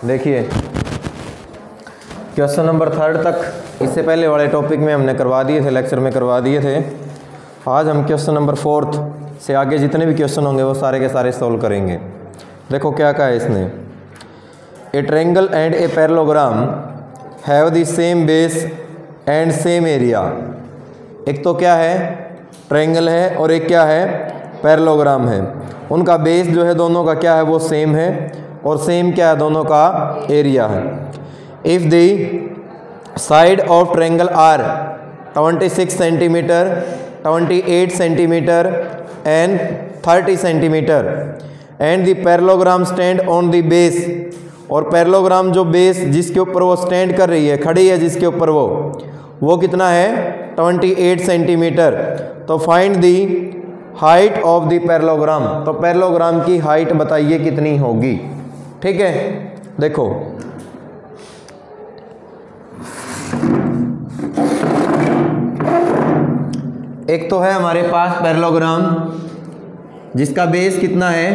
देखिए question number 3 तक इससे पहले वाले टॉपिक में हमने करवा दिए थे, लेक्चर में करवा दिए थे। आज हम क्वेश्चन नंबर 4 से आगे जितने भी क्वेश्चन होंगे वो सारे के सारे सॉल्व करेंगे। देखो क्या कहा है इसने, ए triangle and a parallelogram have the same base and same area. एक तो क्या है, ट्रायंगल है, और एक क्या है, पैरेललोग्राम है। उनका बेस जो है दोनों का क्या है, वो सेम है, और सेम क्या है, दोनों का एरिया है। If the side of triangle are 26 centimetre, 28 centimetre and 30 centimetre and the parallelogram stand on the base, और पैरेललोग्राम जो बेस जिसके ऊपर वो स्टैंड कर रही है, खड़ी है जिसके ऊपर वो कितना है, 28 सेंटीमीटर। तो find the height of the parallelogram, तो पैरेललोग्राम की हाइट बताइए कितनी होगी। ठीक है, देखो एक तो है हमारे पास पैरेललोग्राम जिसका बेस कितना है,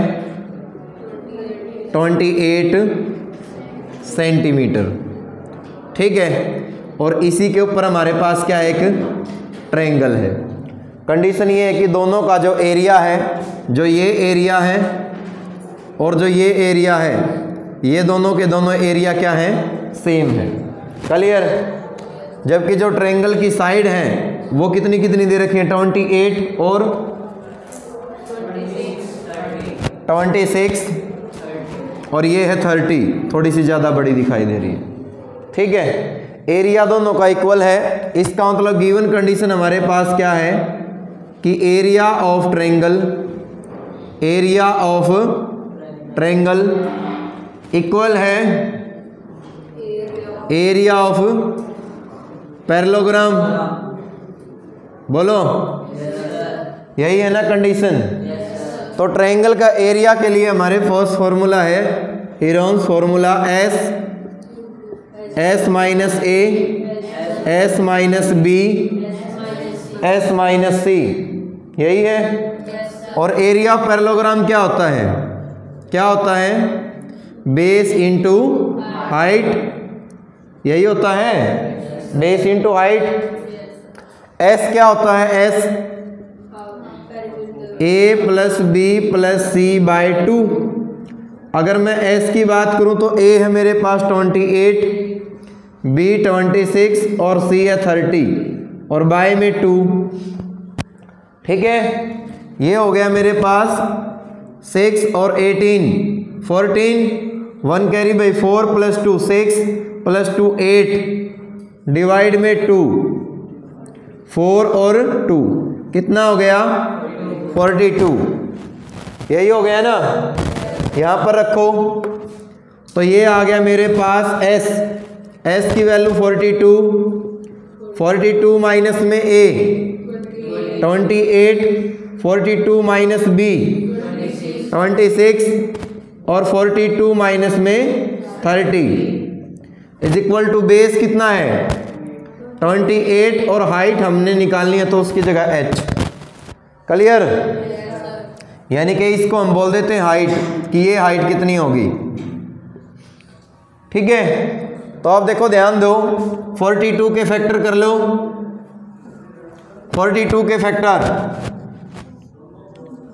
28 सेंटीमीटर। ठीक है, और इसी के ऊपर हमारे पास क्या है, एक ट्रायंगल है। कंडीशन ये है कि दोनों का जो एरिया है, जो ये एरिया है और जो ये एरिया है, ये दोनों के दोनों एरिया क्या है, सेम है। क्लियर। जबकि जो ट्रायंगल की साइड है वो कितनी कितनी दे रखी है, 28 और 26 और ये है 30, थोड़ी सी ज़्यादा बड़ी दिखाई दे रही है। ठीक है, एरिया दोनों का इक्वल है। इसका मतलब गिवन कंडीशन हमारे पास क्या है कि एरिया ऑफ ट्रायंगल इक्वल है एरिया ऑफ पैरेललोग्राम। बोलो, यही है ना कंडीशन। तो ट्रायंगल का एरिया के लिए हमारे फर्स्ट फॉर्मूला है Heron's formula, S minus A, S minus B, S minus C, यही है। और एरिया ऑफ पैरेललोग्राम क्या होता है, बेस इंटू हाइट, यही होता है, बेस इंटू हाइट। एस क्या होता है, S A plus B plus C by 2। अगर मैं एस की बात करूं तो ए है मेरे पास 28, बी 26 और सी है 30 और बाई में 2। ठीक है, ये हो गया मेरे पास 6 और 18, 14, 1 carry by 4 plus 2 6 plus 2 8 divide में 2, 4 और 2 कितना हो गया, 42। यही हो गया ना, यहाँ पर रखो। तो ये आ गया मेरे पास एस की वैल्यू 42 माइनस में ए 28, 42 माइनस बी 26 और 42 माइनस में 30 इज इक्वल टू बेस कितना है, 28 और हाइट हमने निकालनी है तो उसकी जगह h। क्लियर। यानी कि इसको हम बोल देते हैं हाइट, कि ये हाइट कितनी होगी। ठीक है, तो आप देखो, ध्यान दो, 42 के फैक्टर कर लो, 42 के फैक्टर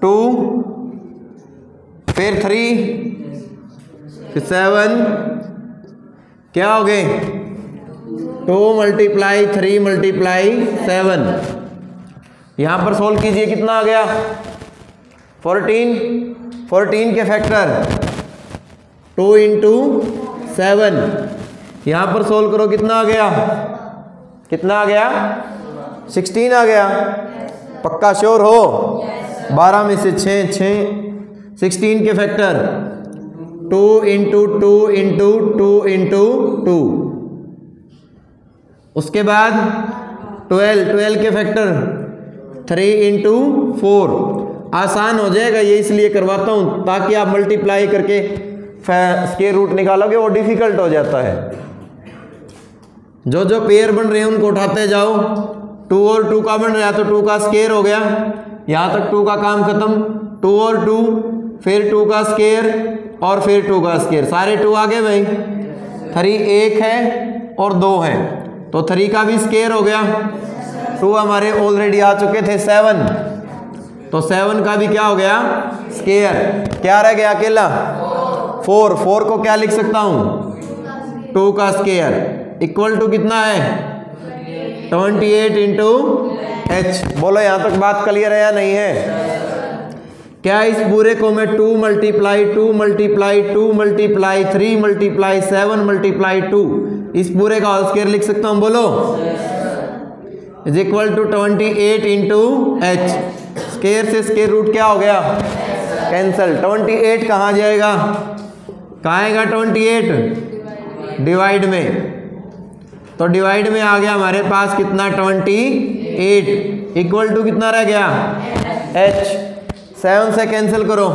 2, फिर 3, फिर 7, क्या हो गए, 2 मल्टीप्लाई 3 मल्टीप्लाई 7। यहां पर सोल्व कीजिए, कितना आ गया, 14 के फैक्टर 2 इंटू 7। यहां पर सोल्व करो, कितना आ गया, 16 आ गया। पक्का श्योर हो, 12 में से 6, 16 के फैक्टर 2 इंटू 2 इंटू 2 इंटू 2। उसके बाद 12 के फैक्टर 3 इंटू 4। आसान हो जाएगा, ये इसलिए करवाता हूँ ताकि आप मल्टीप्लाई करके स्क्वायर रूट निकालोगे वो डिफिकल्ट हो जाता है। जो जो पेयर बन रहे हैं उनको उठाते जाओ। 2 और 2 का बन रहा है तो 2 का स्क्वायर हो गया, यहाँ तक 2 का काम खत्म। 2 और 2 फिर 2 का स्क्वायर और फिर 2 का स्क्वायर, सारे 2 आ गए भाई। 3 1 है और 2 है, तो 3 का भी स्क्वायर हो गया। 2 हमारे ऑलरेडी आ चुके थे 7, तो 7 का भी क्या हो गया स्क्वायर। क्या रह गया अकेला 4। 4 को क्या लिख सकता हूं 2 का स्क्वायर इक्वल टू कितना है 28 इंटू एच। बोलो यहां तक बात क्लियर है या नहीं है? क्या इस पूरे को मैं 2 multiply 2 multiply 2 multiply 3 multiply 7 multiply 2 इस पूरे का होल स्क्वायर लिख सकता हूं? बोलो is equal to 28 into H. Square से स्क्वायर रूट क्या हो गया कैंसल। 28 कहाँ जाएगा, कहाँ आएगा 28 डिवाइड में, तो डिवाइड में आ गया हमारे पास कितना 28 इक्वल टू कितना रह गया h। 7 से कैंसिल करो,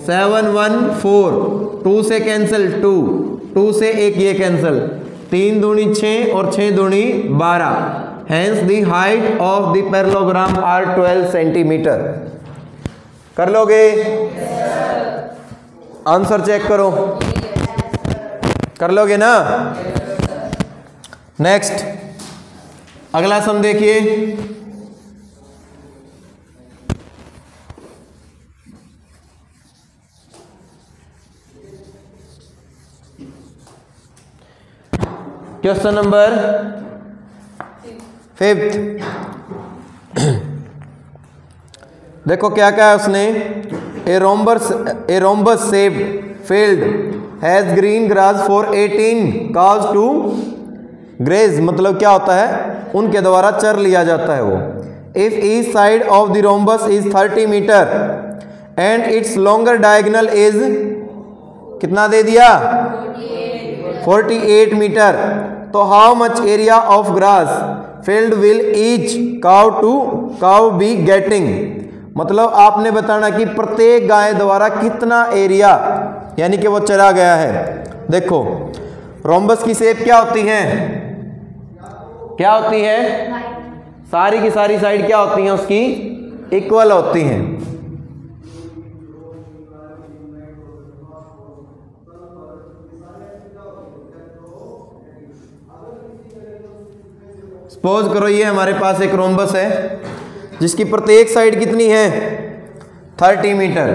7 1 4, 2 से कैंसिल 2, 2 से एक ये कैंसिल, 3 दूनी 6 और 6 दूनी 12। Hence the height of the parallelogram are 12 centimetre. कर लोगे? आंसर चेक करो, कर लोगे ना? नेक्स्ट अगला सम देखिए। Question number 5। देखो क्या क्या है उसने। A rhombus shaped field has green grass for 18 cows to graze. मतलब क्या होता है उनके द्वारा चर लिया जाता है वो। If each side of the rhombus is 30 metre and its longer diagonal is कितना दे दिया 48 मीटर, तो how much area of grass field will each cow be getting. मतलब आपने बताना कि प्रत्येक गाय द्वारा कितना एरिया यानी कि वो चला गया है। देखो रोम्बस की शेप क्या होती है, क्या होती है, सारी की सारी साइड क्या होती हैं उसकी इक्वल होती हैं। सपोज करो ये हमारे पास एक रोम्बस है जिसकी प्रत्येक साइड कितनी है 30 मीटर,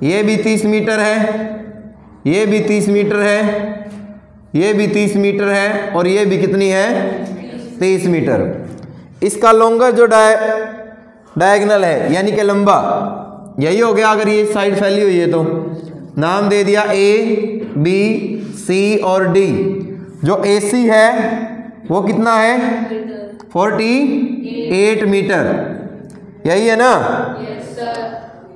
ये भी 30 मीटर है, ये भी 30 मीटर है, ये भी 30 मीटर है और ये भी कितनी है 30 मीटर। इसका लॉन्गर जो डायगोनल है यानी कि लंबा यही हो गया। अगर ये साइड फैली हुई है तो नाम दे दिया A B C और D। जो AC है वो कितना है 48 मीटर, यही है ना?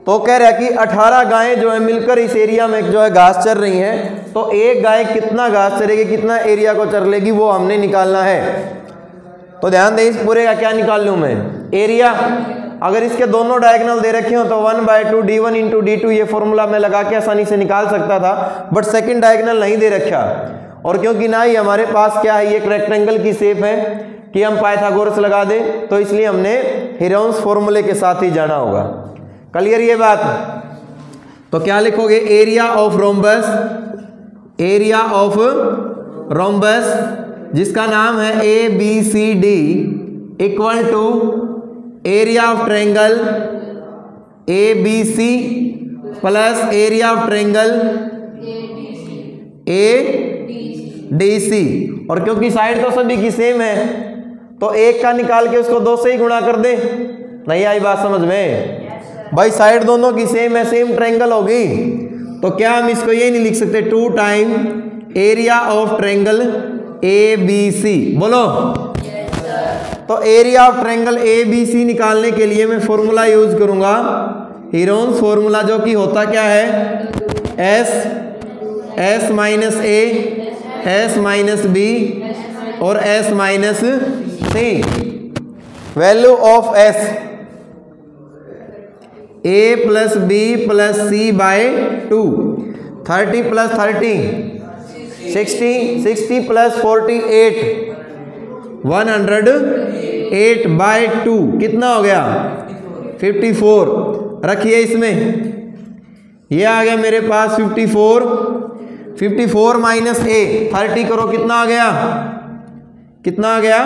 तो कह रहा है कि 18 गायें जो है मिलकर इस एरिया में जो है घास चर रही हैं, तो एक गाय कितना घास चरेगी, कितना एरिया को चर लेगी वो हमने निकालना है। तो ध्यान दें इस पूरे का क्या निकाल लूं मैं एरिया। अगर इसके दोनों डायगोनल दे रखे हो तो 1/2 D1 इंटू D2 ये फॉर्मूला मैं लगा के आसानी से निकाल सकता था, बट सेकंड डायगोनल नहीं दे रखा। और क्योंकि ना ही हमारे पास क्या है ये एक रेक्टेंगल की शेप है कि हम पाइथागोरस लगा दें, तो इसलिए हमने हेरोन्स फॉर्मूले के साथ ही जाना होगा। क्लियर ये बात? तो क्या लिखोगे area of rhombus, area of rhombus जिसका नाम है ABCD equal to area of triangle ABC plus area of triangle ADC। और क्योंकि साइड तो सभी की सेम है तो एक का निकाल के उसको 2 से ही गुणा कर दे। नहीं आई बात समझ में? भाई साइड दोनों की सेम है, सेम ट्रायंगल होगी, तो क्या हम इसको ये नहीं लिख सकते 2 time area of triangle ABC? बोलो तो एरिया ऑफ ट्रायंगल ABC निकालने के लिए मैं फॉर्मूला यूज करूंगा हेरोन्स फॉर्मूला, जो कि होता क्या है S minus A S minus B और S minus C। Value of S A plus B plus C by 2, 30 plus 30 60, 60 plus 48 108 by 2 कितना हो गया 54। रखिए इसमें ये आ गया मेरे पास 54, 54 माइनस ए 30 करो, कितना आ गया, कितना आ गया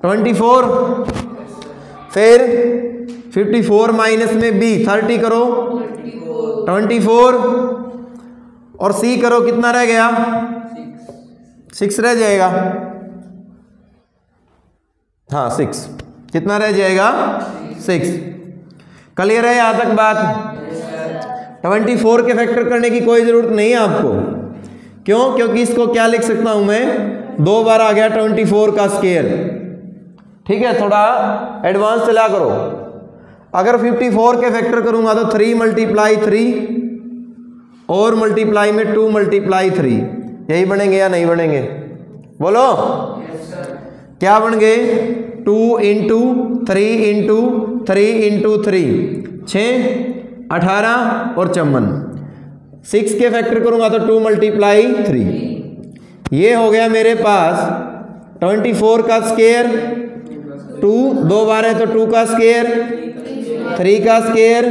24। फिर 54 माइनस में बी 30 करो 24, और सी करो, कितना रह गया 6 रह जाएगा। हाँ 6, कितना रह जाएगा 6। क्लियर है यहां तक बात? 24 के फैक्टर करने की कोई जरूरत नहीं है आपको, क्यों? क्योंकि इसको क्या लिख सकता हूं मैं, 2 बार आ गया 24 का स्क्वायर। ठीक है, थोड़ा एडवांस चला करो। अगर 54 के फैक्टर करूंगा तो 3 मल्टीप्लाई 3 और मल्टीप्लाई में 2 मल्टीप्लाई 3, यही बनेंगे या नहीं बनेंगे? बोलो क्या बन गए? 2 इंटू 3 इंटू 3 इंटू 3 6, 18 और 54। 6 के फैक्टर करूंगा तो 2 मल्टीप्लाई 3, ये हो गया मेरे पास 24 का स्क्वायर, 2 2 बार है तो 2 का स्क्वायर, 3 का स्क्वायर,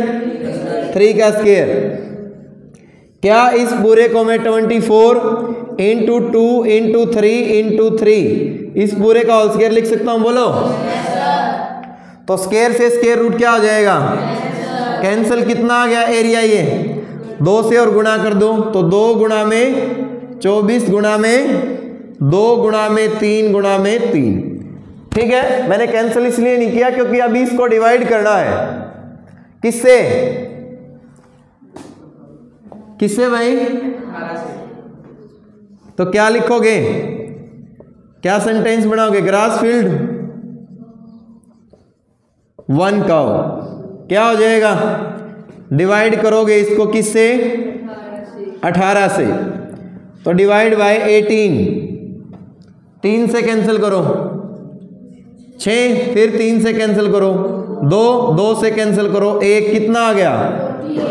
3 का स्क्वायर। क्या इस पूरे को मैं 24 इंटू 2 इंटू 3 इंटू 3 इस पूरे का होल स्क्वायर लिख सकता हूं? बोलो। तो स्क्वायर से स्क्वायर रूट क्या हो जाएगा? कैंसिल। कितना आ गया एरिया? ये 2 से और गुणा कर दो तो 2 गुणा में 24 गुणा में 2 गुणा में 3 गुणा में 3। ठीक है, मैंने कैंसिल इसलिए नहीं किया क्योंकि अभी इसको डिवाइड करना है। किससे? किससे भाई? तो क्या लिखोगे, क्या सेंटेंस बनाओगे? ग्रास फील्ड 1 काउ, क्या हो जाएगा? डिवाइड करोगे इसको किससे? 18 से, तो डिवाइड बाय 18। 3 से कैंसिल करो 6, फिर 3 से कैंसिल करो 2, 2 से कैंसिल करो 1, कितना आ गया?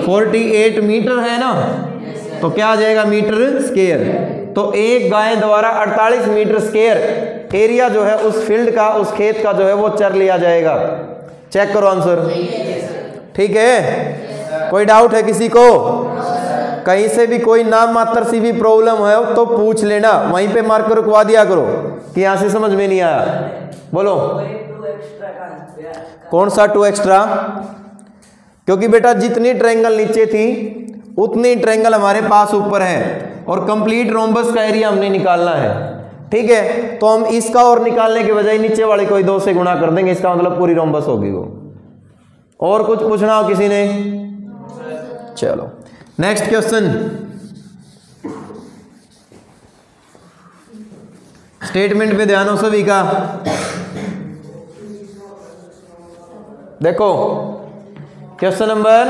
48 मीटर है ना, तो क्या आ जाएगा? Metre square. तो एक गाय द्वारा 48 मीटर स्क्वायर एरिया जो है उस फील्ड का, उस खेत का जो है वो चर लिया जाएगा। चेक करो आंसर। ठीक है, कोई डाउट है किसी को? कहीं से भी कोई नाम मात्र सी भी प्रॉब्लम है तो पूछ लेना, वहीं पे मार्कर रुकवा दिया करो कि यहां से समझ में नहीं आया। बोलो कौन सा 2 एक्स्ट्रा? क्योंकि बेटा जितनी ट्रायंगल नीचे थी उतनी ट्रायंगल हमारे पास ऊपर है, और कंप्लीट रोम्बस का एरिया हमने निकालना है। ठीक है, तो हम इसका और निकालने के बजाय नीचे वाले को 2 से गुणा कर देंगे, इसका मतलब पूरी रोम्बस होगी वो। और कुछ पूछना हो किसी ने? चलो नेक्स्ट क्वेश्चन। स्टेटमेंट पे ध्यान हो सभी का। देखो question number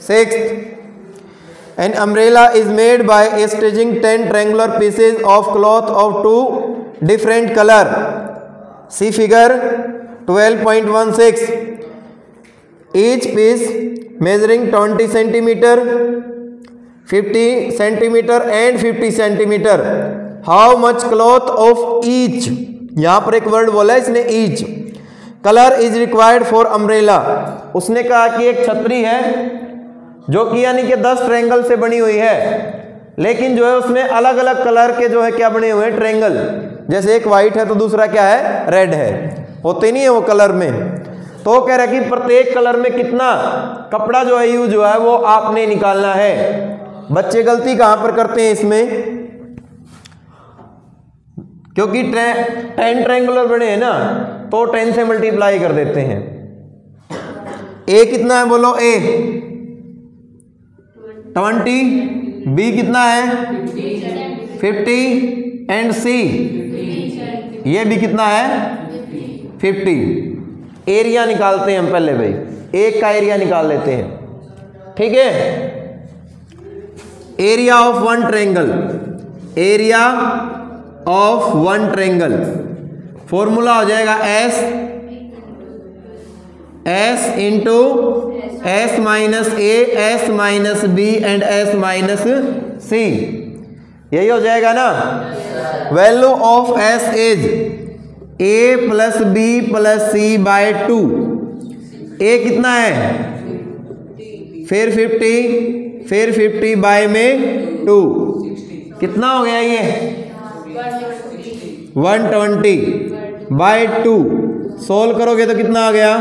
6। An umbrella is made by stitching 10 triangular pieces of cloth of 2 different color. See figure 12.16. Each piece measuring 20 centimeter, 50 centimeter and 50 centimeter. How much cloth of each? यहाँ पर एक word बोला है इसने, each. Color is required for umbrella. उसने कहा कि एक छतरी है जो कि यानी कि 10 ट्रायंगल से बनी हुई है, लेकिन जो है उसमें अलग अलग कलर के जो है क्या बने हुए हैं? ट्रायंगल। जैसे एक वाइट है तो दूसरा क्या है? रेड है, होते नहीं है वो कलर में। तो कह रहा है कि प्रत्येक कलर में कितना कपड़ा जो है यूज हुआ है वो आपने निकालना है। बच्चे गलती कहां पर करते हैं इसमें? क्योंकि 10 ट्रायंगुलर बने हैं ना, तो 10 से मल्टीप्लाई कर देते हैं। ए कितना है? बोलो ए 20, बी कितना है? 50 एंड सी ये भी कितना है? 50। एरिया निकालते हैं हम पहले भाई, एक का एरिया निकाल लेते हैं। ठीक है, area of one triangle, area of one triangle formula हो जाएगा S into S minus A, S minus B and S minus C, यही हो जाएगा ना। Value of S is A plus B plus C by 2। A कितना है? फिर 50 bye में 2, कितना हो गया ये 120 बाय 2, सोल्व करोगे तो कितना आ गया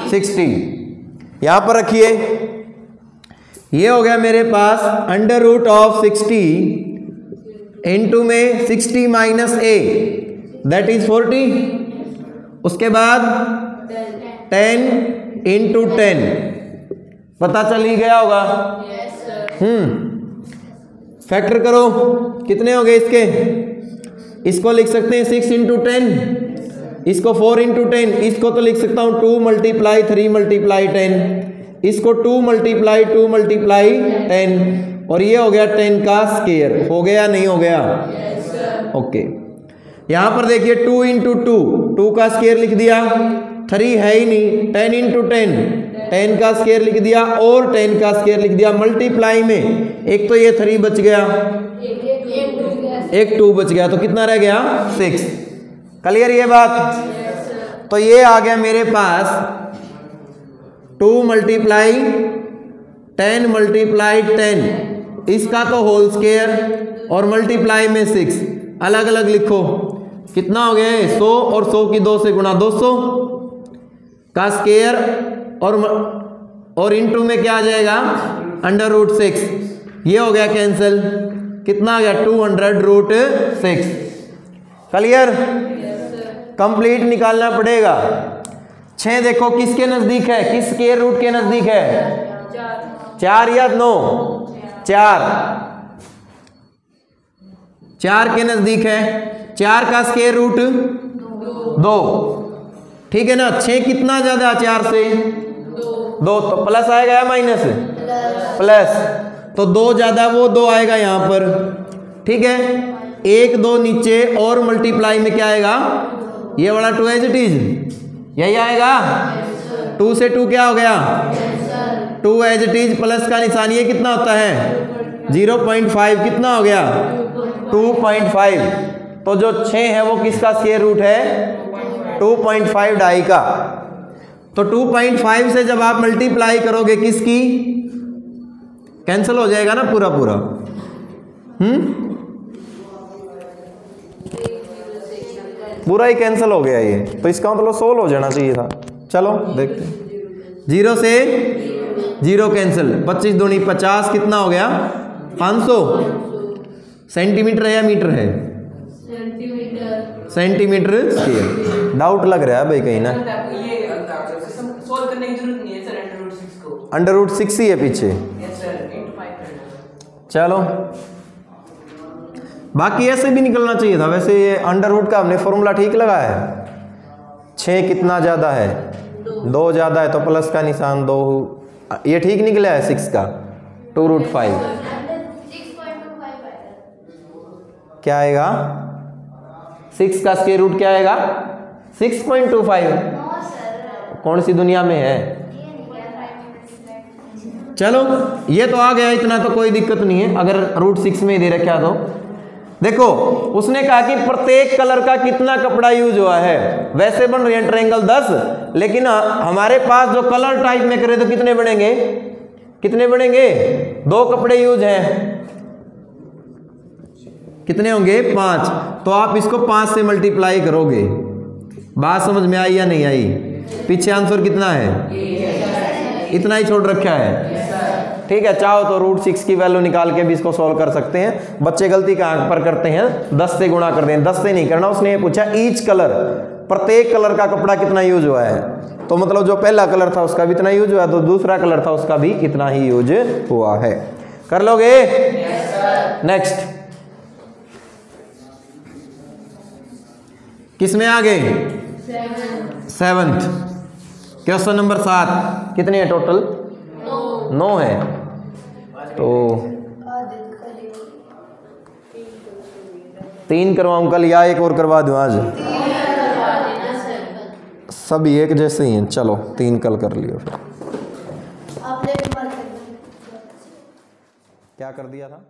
60। यहां पर रखिए, ये हो गया मेरे पास अंडर रूट ऑफ 60 इंटू में 60 माइनस a दैट इज 40, उसके बाद 10 इंटू 10, पता चल ही गया होगा। फैक्टर करो, कितने हो गए इसके, इसको लिख सकते हैं 6 इंटू 10, इसको 4 इंटू 10, इसको तो लिख सकता हूं 2 मल्टीप्लाई 3 मल्टीप्लाई 10, इसको 2 मल्टीप्लाई 2 मल्टीप्लाई 10, और ये हो गया 10 का स्क्वायर। हो गया नहीं हो गया? ओके, यहां पर देखिए 2 इंटू 2 का स्क्वायर लिख दिया, 3 है ही नहीं, 10 इंटू 10 का स्क्वायर लिख दिया और 10 का स्क्वायर लिख दिया। मल्टीप्लाई में एक तो ये 3 बच गया, एक 2 बच गया, तो कितना रह गया 6। क्लियर ये बात? तो ये आ गया मेरे पास 2 मल्टीप्लाई 10 मल्टीप्लाई 10, इसका तो होल स्क्वायर और मल्टीप्लाई में 6, अलग अलग लिखो, कितना हो गया 100 और 100 की 2 से गुणा 200 का स्क्वायर और इनटू में क्या आ जाएगा अंडर रूट 6, ये हो गया कैंसिल, कितना आ गया 200 रूट 6। क्लियर? कंप्लीट निकालना पड़ेगा। 6 देखो किसके नजदीक है, किस स्क्वायर रूट के नजदीक है, 4 या 9, 4 के नजदीक है। 4 का स्क्वायर रूट 2, ठीक है ना। 6 कितना ज्यादा 4 से 2, तो प्लस आएगा या माइनस, प्लस, तो 2 ज्यादा वो 2 आएगा यहां पर, ठीक है। 1 2 नीचे और मल्टीप्लाई में क्या आएगा, ये वाला 2 एज इट इज यही आएगा। 2 से 2 क्या हो गया 2 एज इट इज, प्लस का निशान, ये कितना होता है 0.5, कितना हो गया 2.5। तो जो 6 है वो किसका स्क्वायर रूट है 2.5 डाई का। तो 2.5 से जब आप मल्टीप्लाई करोगे किसकी, कैंसिल हो जाएगा ना पूरा पूरा। पूरा ही कैंसिल हो गया ये, तो इसका मतलब सोल्व हो जाना चाहिए था। चलो देखते हैं, 0 से 0 कैंसिल, 25 दूनी 50, कितना हो गया 500। सेंटीमीटर है या मीटर है, सेंटीमीटर स्क्वायर। डाउट लग रहा है भाई कहीं ना, सोल्व करने की जरूरत नहीं है सर, अंडर रूट 6 को, अंडर रूट 6 ही है पीछे। Yes sir, into 500। चलो बाकी ऐसे भी निकलना चाहिए था। वैसे ये अंडर रूट का हमने फॉर्मूला ठीक लगाया है। 6 कितना ज़्यादा है 2 ज़्यादा है, तो प्लस का निशान 2, ये ठीक निकला है 6 का 2 रूट 5 क्या आएगा, 6 का स्क्वायर रूट क्या आएगा 6.25। कौन सी दुनिया में है। चलो ये तो आ गया, इतना तो कोई दिक्कत नहीं है अगर रूट 6 में दे रखा। तो देखो उसने कहा कि प्रत्येक कलर का कितना कपड़ा यूज हुआ है। वैसे बन रही है ट्रायंगल 10, लेकिन हमारे पास जो कलर टाइप में करें तो कितने बनेंगे, कितने बनेंगे 2 कपड़े यूज हैं, कितने होंगे 5। तो आप इसको 5 से मल्टीप्लाई करोगे। बात समझ में आई या नहीं आई। पीछे आंसर कितना है, इतना ही छोड़ रखा है। ठीक है, चाहो तो रूट 6 की वैल्यू निकाल के भी इसको सॉल्व कर सकते हैं। बच्चे गलती कहां पर करते हैं, 10 से गुणा कर दें। 10 से नहीं करना, उसने ये पूछा ईच कलर, प्रत्येक कलर का कपड़ा कितना यूज हुआ है। तो मतलब जो पहला कलर था उसका भी इतना यूज हुआ, तो दूसरा कलर था उसका भी इतना ही यूज हुआ है। कर लोगे? नेक्स्ट किसमें आ गए, 7th क्वेश्चन नंबर 7। कितने हैं टोटल, 9 है। तो 3 करवाऊं कल या एक और करवा दूं आज, सभी एक जैसे ही हैं। चलो 3 कल कर लियो। फिर क्या कर दिया था।